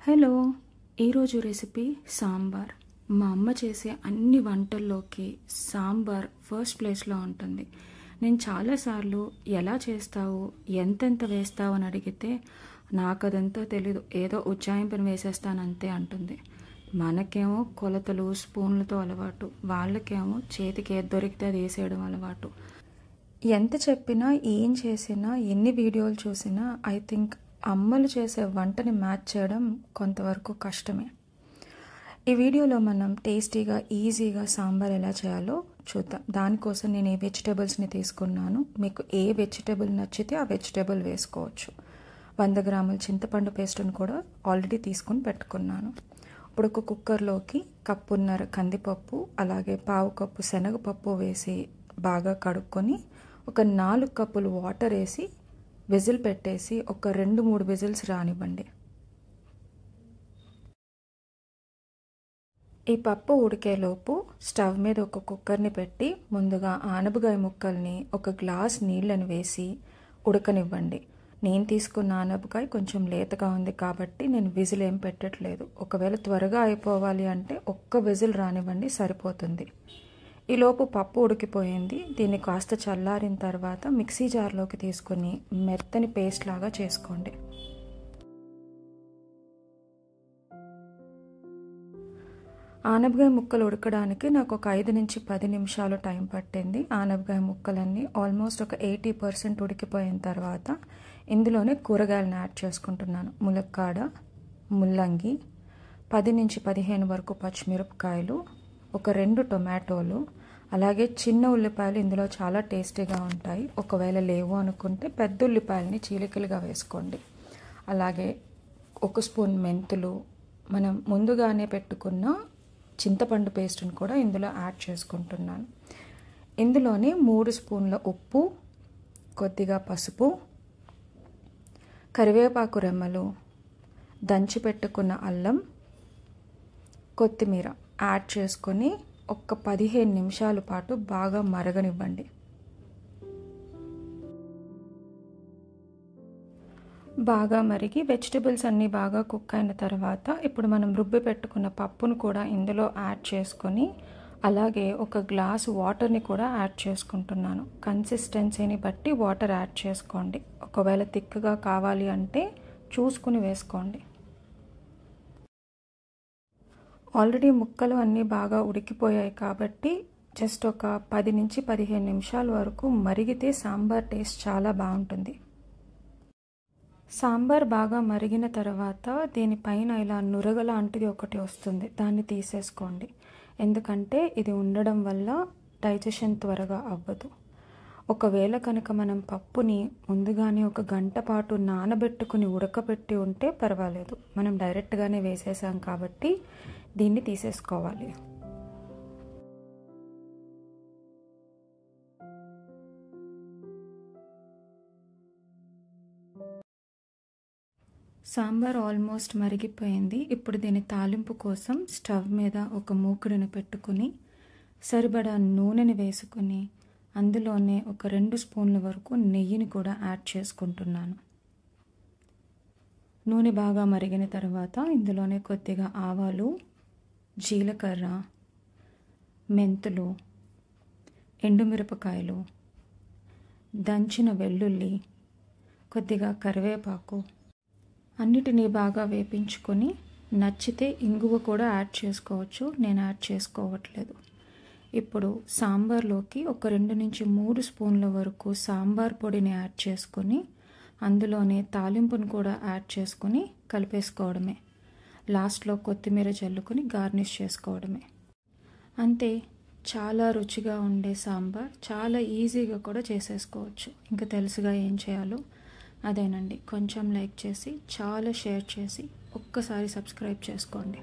Hello, ఈరోజు recipe sambar. మా అమ్మ చేసే అన్ని వంటల్లోకి సాంబార్ ఫస్ట్ ప్లేస్లో ఉంటుంది. నేను చాలాసార్లు ఎలా చేస్తావు, ఎంతెంత వేస్తావు అని అడిగితే నాకు అదంతా తెలీదు, ఏదో ఉజ్జాయింపుని వేసేస్తానంతే అంటుంది. మనకేమో కొలతలు స్పూన్లతో అలవాటు, వాళ్ళకేమో చేతికి ఏది దొరికితే అది వేసేయడం అలవాటు. ఎంత చెప్పినా, ఏం చేసినా, ఎన్ని వీడియోలు చూసినా ఐ థింక్ అమ్మలు చేసే వంటని మ్యాచ్ చేయడం కొంతవరకు కష్టమే. ఈ వీడియోలో మనం టేస్టీగా, ఈజీగా సాంబార్ ఎలా చేయాలో చూద్దాం. దానికోసం నేను ఏ వెజిటేబుల్స్ని తీసుకున్నాను, మీకు ఏ వెజిటేబుల్ నచ్చితే ఆ వెజిటేబుల్ వేసుకోవచ్చు. 100 గ్రాముల చింతపండు పేస్ట్ని కూడా ఆల్రెడీ తీసుకుని పెట్టుకున్నాను. ఇప్పుడు ఒక కుక్కర్లోకి కప్పున్నర కందిపప్పు, అలాగే పావు కప్పు శనగపప్పు వేసి బాగా కడుక్కొని ఒక 4 కప్పులు వాటర్ వేసి విజిల్ పెట్టేసి ఒక 2-3 విజిల్స్ రానివ్వండి. ఈ పప్పు ఉడికేలోపు స్టవ్ మీద ఒక కుక్కర్ని పెట్టి ముందుగా ఆనపకాయ ముక్కల్ని ఒక గ్లాస్ నీళ్ళని వేసి ఉడకనివ్వండి. నేను తీసుకున్న ఆనపకాయ కొంచెం లేతగా ఉంది కాబట్టి నేను విజిల్ ఏం పెట్టట్లేదు. ఒకవేళ త్వరగా అయిపోవాలి అంటే ఒక్క విజిల్ రానివ్వండి, సరిపోతుంది. ఈలోపు పప్పు ఉడికిపోయింది. దీన్ని కాస్త చల్లారిన తర్వాత మిక్సీ జార్లోకి తీసుకుని మెత్తని పేస్ట్ లాగా చేసుకోండి. ఆనపకాయ ముక్కలు ఉడకడానికి నాకు ఒక 5 నుంచి 10 నిమిషాలు టైం పట్టింది. ఆనపకాయ ముక్కలన్నీ ఆల్మోస్ట్ ఒక 80% ఉడికిపోయిన తర్వాత ఇందులోనే కూరగాయలను యాడ్ చేసుకుంటున్నాను. ములక్కాడ, ముల్లంగి, 10 నుంచి 15 వరకు పచ్చిమిరపకాయలు, ఒక 2 టొమాటోలు, అలాగే చిన్న ఉల్లిపాయలు ఇందులో చాలా టేస్టీగా ఉంటాయి. ఒకవేళ లేవు అనుకుంటే పెద్ద ఉల్లిపాయలని చీలికలుగా వేసుకోండి. అలాగే 1 స్పూన్ మెంతులు, మనం ముందుగానే పెట్టుకున్న చింతపండు పేస్ట్ని కూడా ఇందులో యాడ్ చేసుకుంటున్నాను. ఇందులోనే 3 స్పూన్ల ఉప్పు, కొద్దిగా పసుపు, కరివేపాకు రెమ్మలు, దంచి పెట్టుకున్న అల్లం, కొత్తిమీర యాడ్ చేసుకొని ఒక 15 నిమిషాల పాటు బాగా మరగనివ్వండి. బాగా మరిగి వెజిటబుల్స్ అన్నీ బాగా కుక్ అయిన తర్వాత ఇప్పుడు మనం రుబ్బి పెట్టుకున్న పప్పును కూడా ఇందులో యాడ్ చేసుకొని అలాగే ఒక గ్లాసు వాటర్ని కూడా యాడ్ చేసుకుంటున్నాను. కన్సిస్టెన్సీని బట్టి వాటర్ యాడ్ చేసుకోండి. ఒకవేళ థిక్గా కావాలి అంటే చూసుకుని వేసుకోండి. ఆల్రెడీ ముక్కలు అన్నీ బాగా ఉడికిపోయాయి కాబట్టి జస్ట్ ఒక 10 నుంచి 15 నిమిషాల వరకు మరిగితే సాంబార్ టేస్ట్ చాలా బాగుంటుంది. సాంబార్ బాగా మరిగిన తర్వాత దీనిపైన ఇలా నురగ లాంటిది ఒకటి వస్తుంది, దాన్ని తీసేసుకోండి. ఎందుకంటే ఇది ఉండడం వల్ల డైజెషన్ త్వరగా అవ్వదు. ఒకవేళ కనుక మనం పప్పుని ముందుగానే ఒక గంట పాటు నానబెట్టుకుని ఉడకబెట్టి ఉంటే పర్వాలేదు. మనం డైరెక్ట్గానే వేసేసాం కాబట్టి దీన్ని తీసేసుకోవాలి. సాంబార్ ఆల్మోస్ట్ మరిగిపోయింది. ఇప్పుడు దీని తాలింపు కోసం స్టవ్ మీద ఒక మూకుడుని పెట్టుకుని సరిపడా నూనెని వేసుకుని అందులోనే ఒక 2 స్పూన్ల వరకు నెయ్యిని కూడా యాడ్ చేసుకుంటున్నాను. నూనె బాగా మరిగిన తర్వాత ఇందులోనే కొద్దిగా ఆవాలు, జీలకర్ర, మెంతులు, ఎండుమిరపకాయలు, దంచిన వెల్లుల్లి, కొద్దిగా కరివేపాకు అన్నిటినీ బాగా వేపించుకొని నచ్చితే ఇంగువ కూడా యాడ్ చేసుకోవచ్చు. నేను యాడ్ చేసుకోవట్లేదు. ఇప్పుడు సాంబార్లోకి ఒక 2 నుంచి 3 స్పూన్ల వరకు సాంబార్ పొడిని యాడ్ చేసుకొని అందులోనే తాలింపును కూడా యాడ్ చేసుకొని కలిపేసుకోవడమే. లాస్ట్లో కొత్తిమీర చల్లుకొని గార్నిష్ చేసుకోవడమే. అంతే, చాలా రుచిగా ఉండే సాంబార్ చాలా ఈజీగా కూడా చేసేసుకోవచ్చు. ఇంకా తెలుసుగా ఏం చేయాలో, అదేనండి. కొంచెం లైక్ చేసి, చాలా షేర్ చేసి, ఒక్కసారి సబ్స్క్రైబ్ చేసుకోండి.